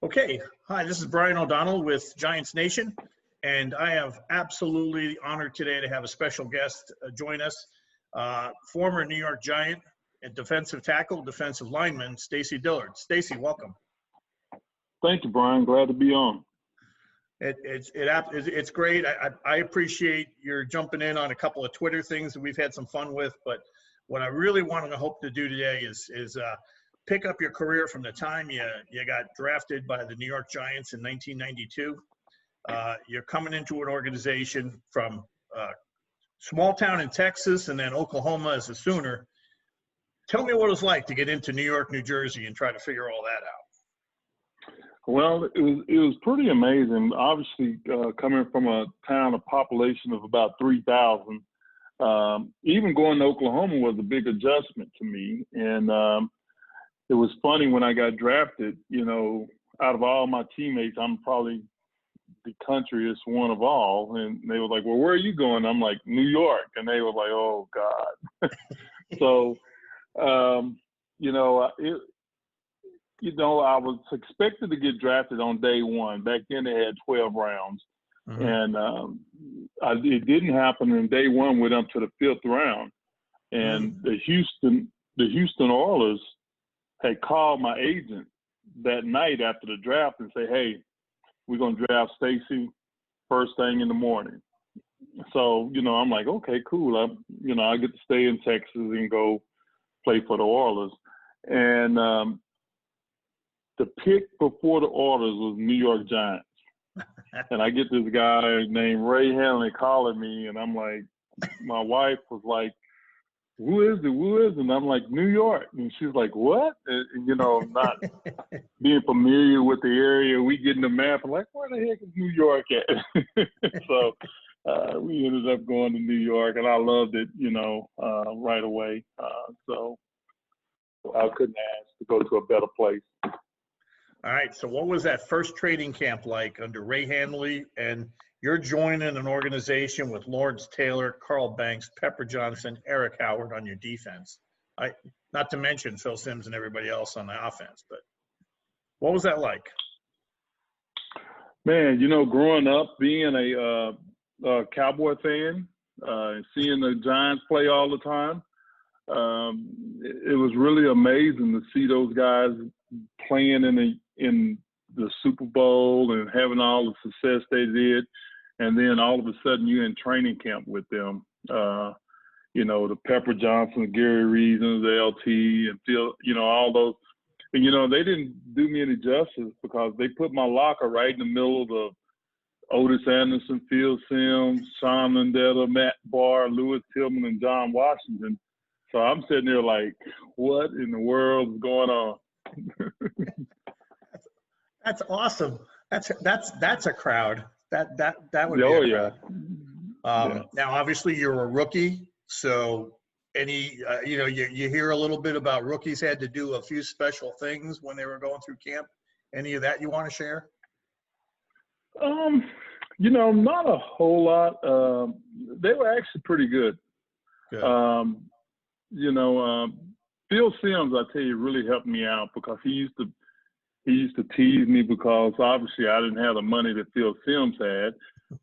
Okay, hi, this is Brian O'Donnell with Giants Nation, and I have absolutely the honor today to have a special guest join us, former New York Giant and defensive tackle, defensive lineman, Stacey Dillard. Stacey, welcome. Thank you, Brian. Glad to be on. It's great. I appreciate your jumping in on a couple of Twitter things that we've had some fun with, but what I really wanted to hope to do today is pick up your career from the time you got drafted by the New York Giants in 1992. You're coming into an organization from small town in Texas and then Oklahoma as a Sooner. Tell me what it was like to get into New York, New Jersey and try to figure all that out. Well, it was pretty amazing. Obviously, coming from a town, a population of about 3,000, even going to Oklahoma was a big adjustment to me. And it was funny when I got drafted, you know, out of all my teammates, I'm probably the countryest one of all. And they were like, well, where are you going? I'm like, New York. And they were like, oh, God. So, I was expected to get drafted on day one. Back then they had 12 rounds. Mm-hmm. And it didn't happen. And day one went up to the 5th round. And mm-hmm. the Houston Oilers had called my agent that night after the draft and say, hey, we're going to draft Stacey first thing in the morning. So, I'm like, okay, cool. I get to stay in Texas and go play for the Oilers. And the pick before the Oilers was New York Giants. And I get this guy named Ray Handley calling me, and I'm like, my wife was like, who is it? And I'm like, New York. And she's like, what? And not being familiar with the area, we get in the map and like, where the heck is New York at? So we ended up going to New York, and I loved it, right away. So I couldn't ask to go to a better place. All right. So what was that first training camp like under Ray Handley? And you're joining an organization with Lawrence Taylor, Carl Banks, Pepper Johnson, Eric Howard on your defense. Not to mention Phil Simms and everybody else on the offense. But what was that like? Man, growing up, being a Cowboy fan, seeing the Giants play all the time, it was really amazing to see those guys playing in the Super Bowl and having all the success they did. And then all of a sudden you're in training camp with them. The Pepper Johnson, Gary Reeves, the LT, and Phil, all those. And, they didn't do me any justice because they put my locker right in the middle of the Otis Anderson, Phil Simms, Sean Landetta, Matt Barr, Lewis Tillman, and John Washington. So I'm sitting there like, what in the world is going on? That's awesome. That's a crowd. That would be a crowd. Yeah. Now, obviously, you're a rookie, so you hear a little bit about rookies had to do a few special things when they were going through camp. Any of that you want to share? Not a whole lot. They were actually pretty good. Phil Simms, I tell you, really helped me out because he used to tease me because obviously I didn't have the money that Phil Simms had,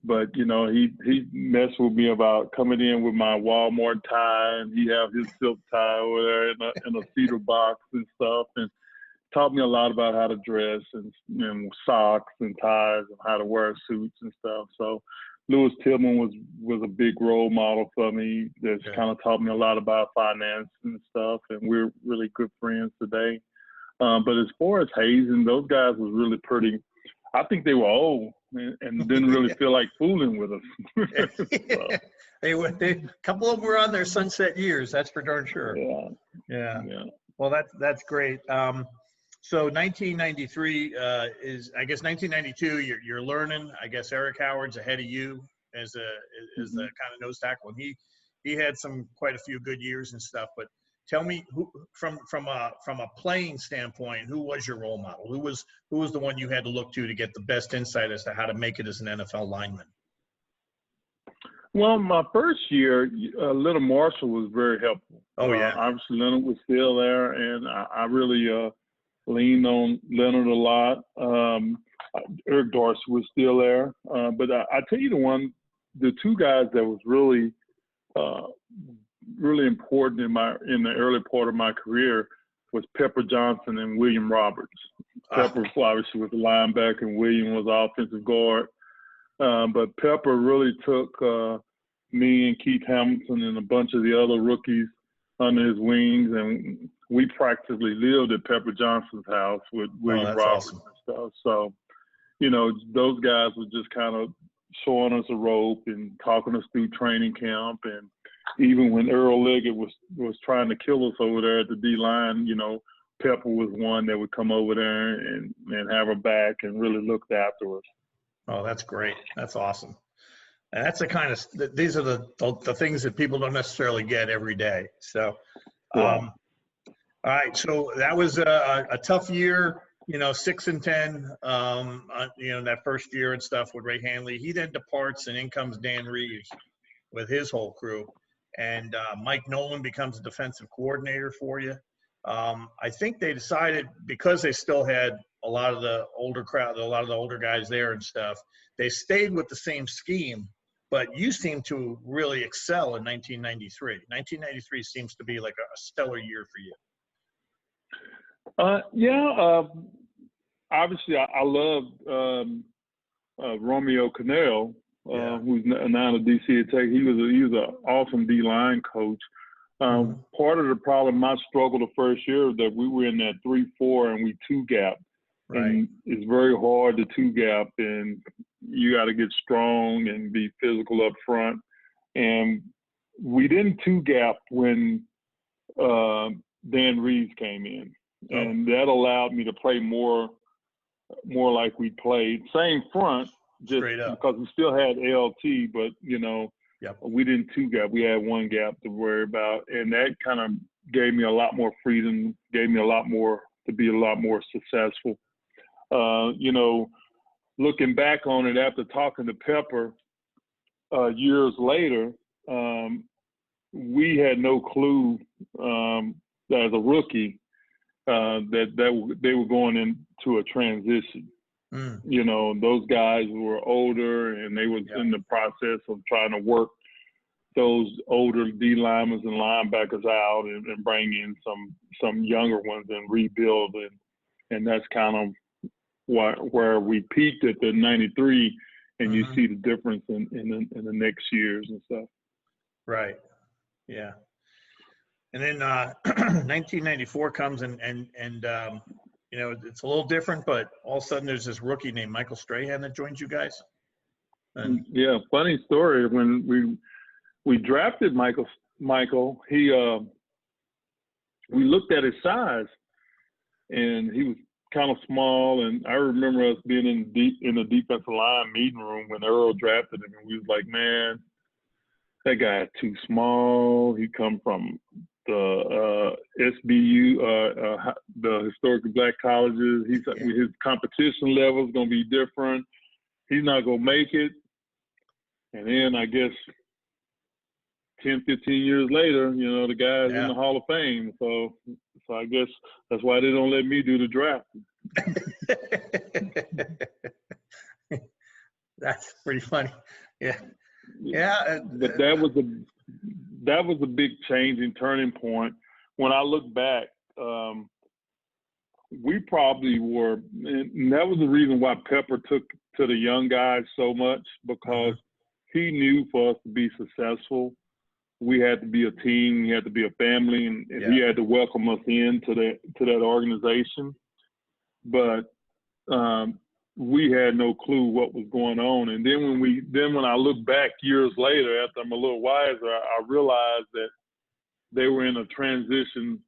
but he messed with me about coming in with my Walmart tie, and he have his silk tie over there in a cedar box and stuff, and taught me a lot about how to dress and socks and ties and how to wear suits and stuff. So Lewis Tillman was a big role model for me. That's kind of taught me a lot about finance and stuff, and we're really good friends today. But as far as hazing, those guys was really pretty. I think they were old and didn't really feel like fooling with us. So. A couple of them were on their sunset years. That's for darn sure. Yeah. Well, that's great. So 1993 is, I guess, 1992. You're learning. I guess Eric Howard's ahead of you as the kind of nose tackle, and he had quite a few good years and stuff. But tell me, who from a playing standpoint, who was your role model? Who was the one you had to look to get the best insight as to how to make it as an NFL lineman? Well, my first year, Leonard Marshall was very helpful. Oh, yeah. Obviously, Leonard was still there, and I really leaned on Leonard a lot. Eric Dorsey was still there. But I tell you the two guys that was really important in the early part of my career was Pepper Johnson and William Roberts. Pepper obviously was a linebacker and William was offensive guard. But Pepper really took me and Keith Hamilton and a bunch of the other rookies under his wings, and we practically lived at Pepper Johnson's house with William Roberts and stuff. So, those guys were just kind of showing us a rope and talking us through training camp. And even when Earl Leggett was trying to kill us over there at the D-line, Pepper was one that would come over there and have our back and really looked after us. Oh, that's great. That's awesome. And that's the kind of – these are the things that people don't necessarily get every day. So, all right. So that was a tough year, 6-10, that first year and stuff with Ray Handley. He then departs, and in comes Dan Reeves with his whole crew. And Mike Nolan becomes a defensive coordinator for you. I think they decided, because they still had a lot of the older crowd, a lot of the older guys there and stuff, they stayed with the same scheme. But you seem to really excel in 1993. 1993 seems to be like a stellar year for you. Obviously, I loved Romeo Cannell, who's now at DC Tech. He was an awesome D-line coach. Part of the problem, I struggled the first year, that we were in that 3-4 and we two-gap. Right. And it's very hard to two-gap, and you got to get strong and be physical up front. And we didn't two-gap when Dan Reeves came in. And that allowed me to play more like we played. Same front, just because we still had LT, but, we didn't two-gap. We had one gap to worry about. And that kind of gave me a lot more freedom, gave me a lot more to be a lot more successful. Looking back on it after talking to Pepper years later, we had no clue as a rookie that they were going into a transition. Those guys were older, and they was in the process of trying to work those older D linemen and linebackers out and bring in some younger ones and rebuild. And that's kind of where we peaked at the 93, and you see the difference in the next years and stuff. Right. Yeah. And then 1994 comes and it's a little different, but all of a sudden there's this rookie named Michael Strahan that joins you guys. And funny story. When we drafted Michael, we looked at his size, and he was kind of small. And I remember us being in the defensive line meeting room when Earl drafted him, and we was like, man, that guy is too small. He come from the SBU, the historically black colleges. His competition level is going to be different. He's not going to make it. And then I guess 10, 15 years later, the guy's in the Hall of Fame. So I guess that's why they don't let me do the draft. That's pretty funny. Yeah. Yeah. But that was a big change and turning point. When I look back, we probably were, and that was the reason why Pepper took to the young guys so much, because he knew for us to be successful, we had to be a team, we had to be a family, and he had to welcome us into that organization. But we had no clue what was going on. And then when I look back years later, after I'm a little wiser, I realized that they were in a transition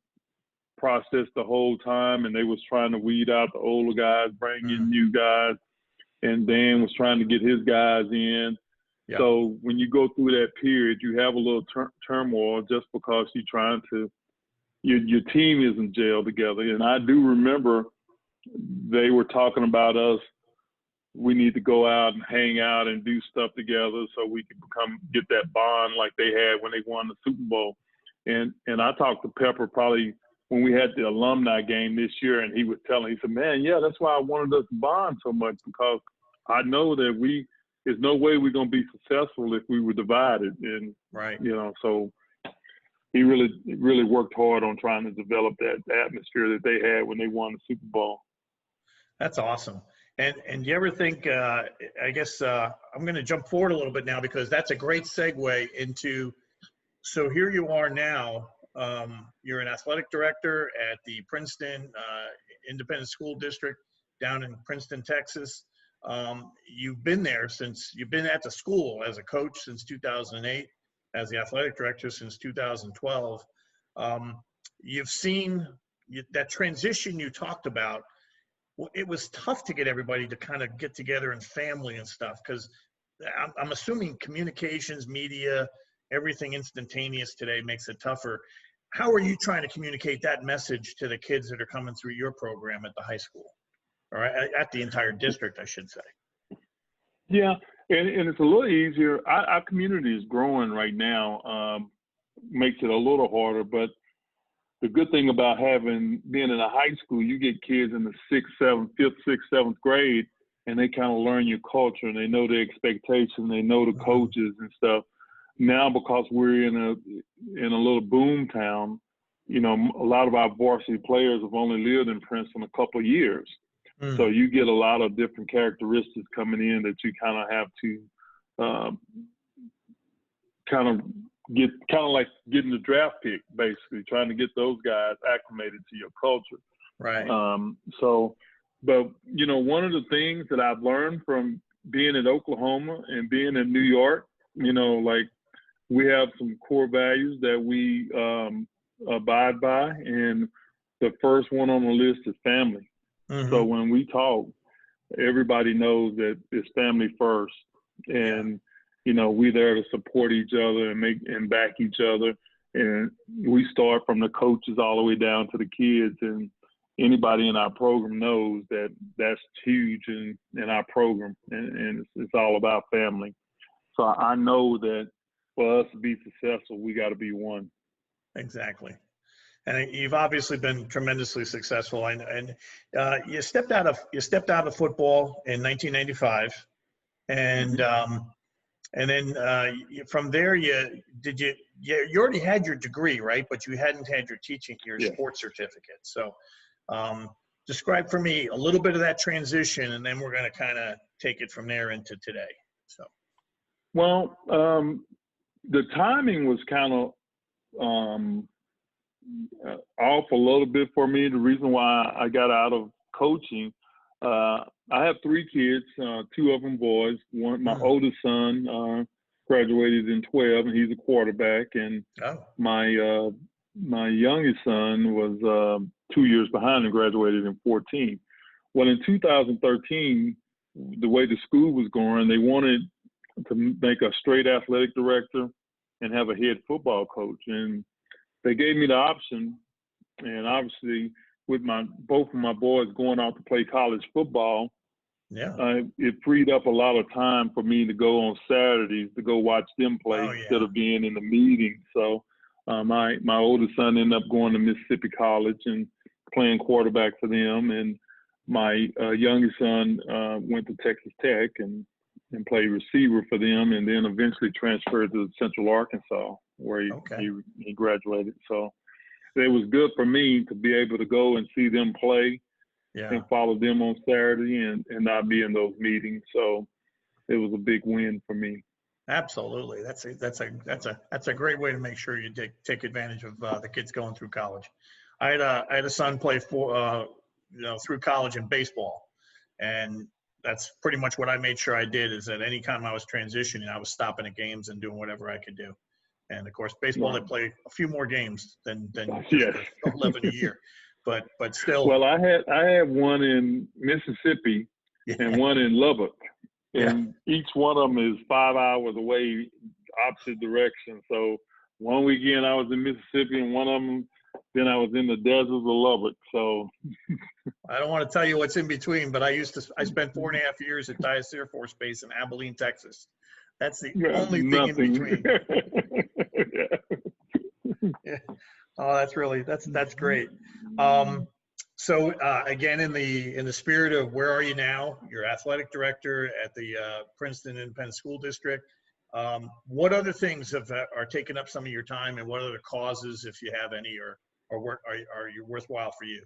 process the whole time, and they was trying to weed out the older guys, bring in new guys, and Dan was trying to get his guys in. Yep. So when you go through that period, you have a little turmoil just because you're trying to, your team isn't gelled together. And I do remember they were talking about us, we need to go out and hang out and do stuff together so we can get that bond like they had when they won the Super Bowl. And I talked to Pepper probably when we had the alumni game this year, and he said, man, yeah, that's why I wanted us to bond so much, because I know that there's no way we're going to be successful if we were divided. And, right. So he really worked hard on trying to develop that atmosphere that they had when they won the Super Bowl. That's awesome. And you ever think, I guess I'm going to jump forward a little bit now, because that's a great segue into, so here you are now, you're an athletic director at the Princeton Independent School District down in Princeton, Texas. You've been there you've been at the school as a coach since 2008, as the athletic director since 2012. You've seen that transition you talked about. Well, it was tough to get everybody to kind of get together and family and stuff, because I'm assuming communications, media, everything instantaneous today makes it tougher. How are you trying to communicate that message to the kids that are coming through your program at the high school, or at the entire district, I should say? Yeah, and it's a little easier. Our community is growing right now, makes it a little harder, but the good thing about being in a high school, you get kids in the 5th, 6th, 7th grade, and they kind of learn your culture, and they know the expectations, they know the coaches and stuff. Now, because we're in a little boom town, a lot of our varsity players have only lived in Princeton a couple of years. So you get a lot of different characteristics coming in that you kind of have to kind of like getting the draft pick, basically trying to get those guys acclimated to your culture. Right. But one of the things that I've learned from being in Oklahoma and being in New York, like we have some core values that we abide by, and the first one on the list is family. So when we talk, everybody knows that it's family first, and we're there to support each other and back each other. And we start from the coaches all the way down to the kids. And anybody in our program knows that that's huge in our program. And it's all about family. So I know that for us to be successful, we got to be one. Exactly. And you've obviously been tremendously successful. And you stepped out of football in 1995. And then from there, you already had your degree, right? But you hadn't had your sports certificate. So describe for me a little bit of that transition, and then we're going to kind of take it from there into today. So, well, the timing was kind of off a little bit for me. The reason why I got out of coaching, I have 3 kids, 2 of them boys. My oldest son graduated in 12, and he's a quarterback. And my youngest son was 2 years behind and graduated in 14. Well, in 2013, the way the school was going, they wanted to make a straight athletic director and have a head football coach. And they gave me the option, and obviously with both of my boys going out to play college football, it freed up a lot of time for me to go on Saturdays to go watch them play instead of being in the meeting. So my oldest son ended up going to Mississippi College and playing quarterback for them, and my youngest son went to Texas Tech and played receiver for them, and then eventually transferred to Central Arkansas, where he graduated. So it was good for me to be able to go and see them play and follow them on Saturday and not be in those meetings. So it was a big win for me. Absolutely. That's a great way to make sure you take advantage of the kids going through college. I had a son play through college in baseball, and that's pretty much what I made sure I did, is that any time I was transitioning, I was stopping at games and doing whatever I could do. And of course, baseball, they play a few more games than 11 a year, but still. Well, I had one in Mississippi and one in Lubbock, and each one of them is 5 hours away, opposite direction. So one weekend I was in Mississippi, and one of them, then I was in the deserts of Lubbock. So I don't want to tell you what's in between, but I spent 4.5 years at Dyess Air Force Base in Abilene, Texas. That's the only thing in between. Oh, that's great. So again, in the spirit of where are you now? You're athletic director at the Princeton Independent School District. What other things are taking up some of your time, and what other causes, if you have any, are you worthwhile for you?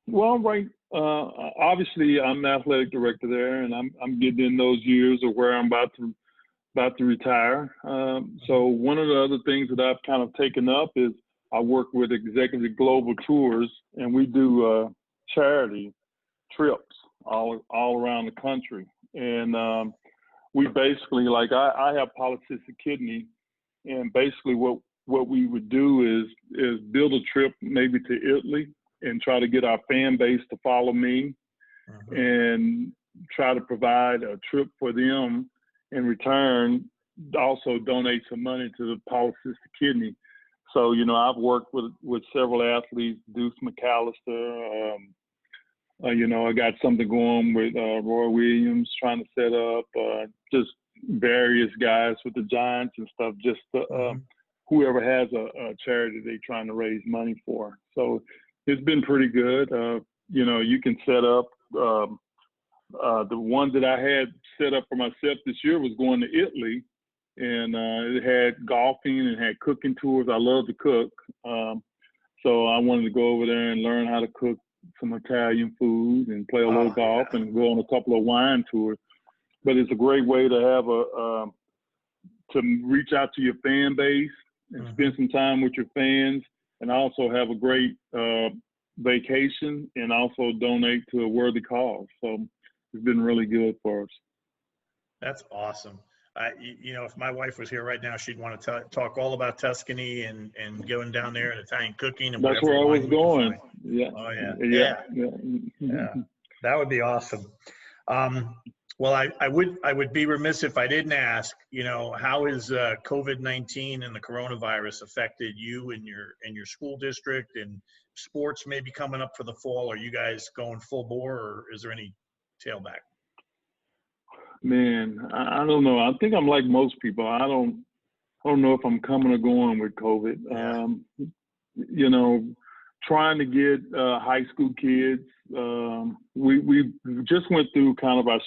Well, right. Obviously, I'm the athletic director there, and I'm getting in those years of where I'm about to retire. So one of the other things that I've kind of taken up is I work with Executive Global Tours, and we do charity trips all around the country. And we basically, like, I have polycystic kidney, and basically what we would do is build a trip maybe to Italy and try to get our fan base to follow me, and try to provide a trip for them. In return, also donate some money to the polycystic kidney. So, you know, I've worked with several athletes, Deuce McAllister. You know, I got something going with Roy Williams, trying to set up just various guys with the Giants and stuff, just whoever has a charity they're trying to raise money for. So it's been pretty good. You know, you can set up, the ones that I had set up for myself this year was going to Italy, and it had golfing and had cooking tours. I love to cook. So I wanted to go over there and learn how to cook some Italian food and play a little golf and go on a couple of wine tours. But it's a great way to have to reach out to your fan base and spend some time with your fans, and also have a great vacation, and also donate to a worthy cause. So it's been really good for us. That's awesome. You know, if my wife was here right now, she'd want to talk all about Tuscany and going down there and Italian cooking. And that's where I was going. Yeah. Oh yeah. That would be awesome. Well, I would be remiss if I didn't ask, you know, how has COVID-19 and the coronavirus affected you and your school district, and sports maybe coming up for the fall? Are you guys going full bore, or is there any tailback? Man, I don't know. I think I'm like most people. I don't know if I'm coming or going with COVID. Yeah. You know, trying to get high school kids. We just went through kind of our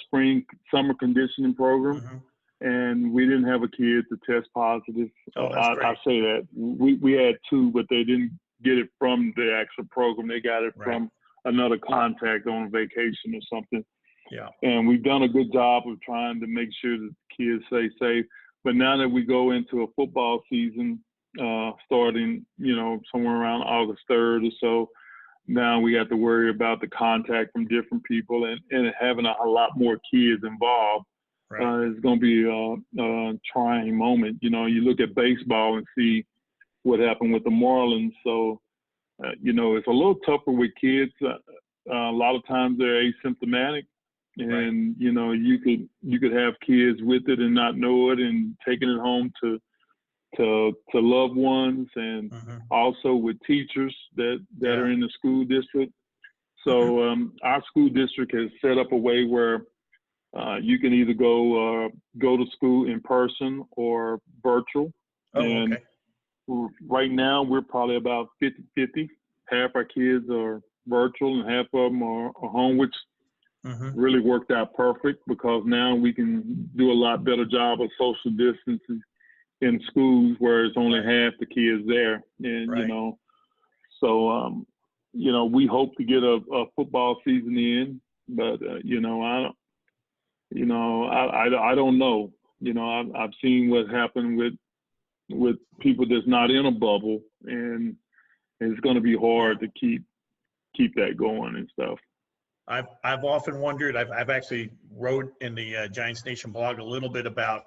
summer conditioning program, and we didn't have a kid to test positive. Oh, that's great. I say that we had two, but they didn't get it from the actual program. They got it from another contact on vacation or something. Yeah. And we've done a good job of trying to make sure that the kids stay safe. But now that we go into a football season, starting, you know, somewhere around August 3rd or so, now we have to worry about the contact from different people, and having a lot more kids involved. It's going to be a trying moment. You know, you look at baseball and see what happened with the Marlins. So, you know, it's a little tougher with kids. A lot of times they're asymptomatic. And you know, you could have kids with it and not know it, and taking it home to loved ones, and also with teachers that are in the school district. So our school district has set up a way where you can either go to school in person or virtual. And right now we're probably about 50-50. Half our kids are virtual and half of them are home, which really worked out perfect, because now we can do a lot better job of social distancing in schools where it's only half the kids there. And, you know, so, you know, we hope to get a football season in, but, you know, I don't know. You know, I've seen what happened with people that's not in a bubble, and it's going to be hard to keep that going and stuff. I've often wondered. I've actually wrote in the Giants Nation blog a little bit about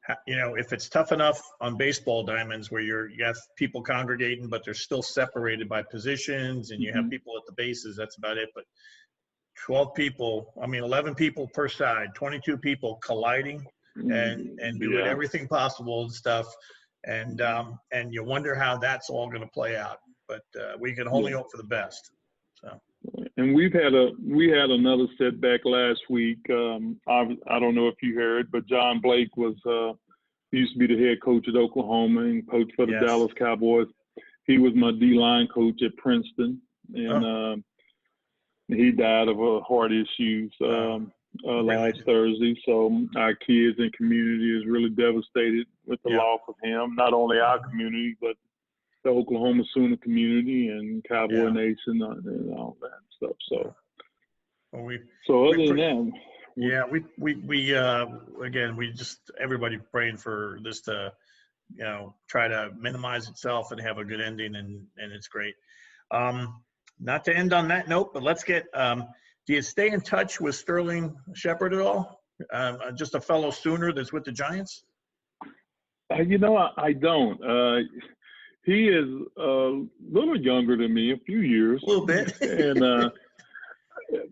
how, you know, if it's tough enough on baseball diamonds where you have people congregating, but they're still separated by positions, and you have people at the bases. That's about it. But 12 people, 11 people per side, 22 people colliding and doing everything possible and stuff. And you wonder how that's all going to play out. But we can only hope for the best. So. And we had another setback last week. I don't know if you heard, but John Blake was He used to be the head coach at Oklahoma and coached for the Yes. Dallas Cowboys. He was my D-line coach at Princeton, and he died of heart issues last Thursday. So our kids and community is really devastated with the loss of him. Not only our community, but the Oklahoma Sooner community and Cowboy Nation and all that stuff. So, other than that. Yeah, we again, we just, everybody praying for this to, try to minimize itself and have a good ending, and it's great. Not to end on that note, but let's get, do you stay in touch with Sterling Shepard at all? Just a fellow Sooner that's with the Giants? I don't. He is a little younger than me, a few years. A little bit. And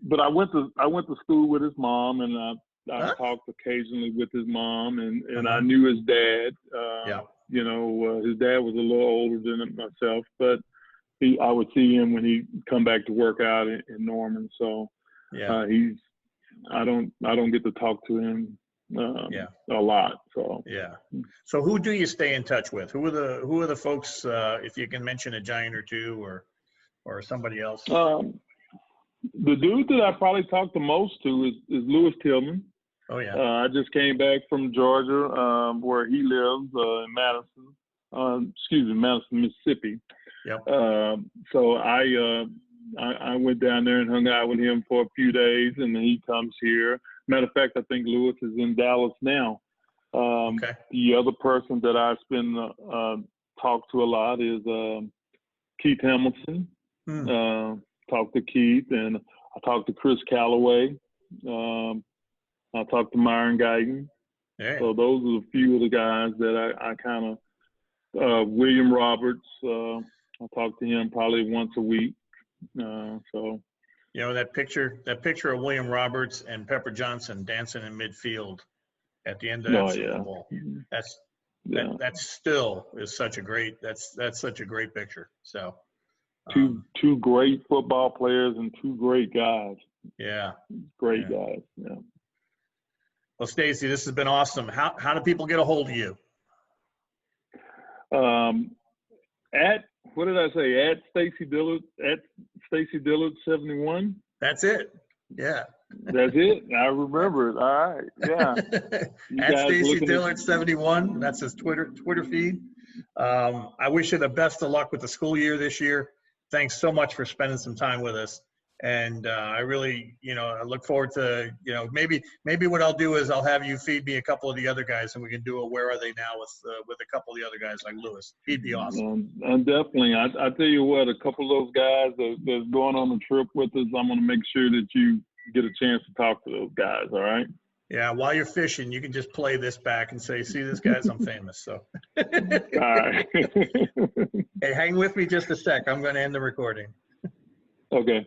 but I went to school with his mom, and I talked occasionally with his mom, and I knew his dad. His dad was a little older than myself, but I would see him when he come back to work out in Norman. So I don't get to talk to him a lot. So So who do you stay in touch with? Who are the folks? If you can mention a Giant or two, or somebody else. The dude that I probably talk the most to is Lewis Tillman. Oh yeah. I just came back from Georgia, where he lives in Madison, Mississippi. Yep. So I went down there and hung out with him for a few days, and then he comes here. Matter of fact, I think Lewis is in Dallas now. The other person that I talk to a lot is Keith Hamilton. Talk to Keith, and I talked to Chris Calloway. I talked to Myron Guyton. Hey. So those are a few of the guys that I kind of William Roberts. I talk to him probably once a week. That picture of William Roberts and Pepper Johnson dancing in midfield at the end of that Super Bowl. That still is such a great. That's such a great picture. So. Two great football players and two great guys. Great guys. Yeah. Well, Stacey, this has been awesome. How do people get a hold of you? At what did I say? At Stacey Dillard. At Stacey Dillard 71. That's it. Yeah. That's it. I remember it. All right. Yeah. At Stacey Dillard 71. That's his Twitter feed. I wish you the best of luck with the school year this year. Thanks so much for spending some time with us. And I really, I look forward to, maybe what I'll do is I'll have you feed me a couple of the other guys, and we can do a Where Are They Now with a couple of the other guys like Lewis. He'd be awesome. And definitely, I tell you what, a couple of those guys that's going on the trip with us, I'm going to make sure that you get a chance to talk to those guys. All right. Yeah, while you're fishing, you can just play this back and say, see, this guy's, I'm famous. So. All right. Hey, hang with me just a sec. I'm going to end the recording. Okay.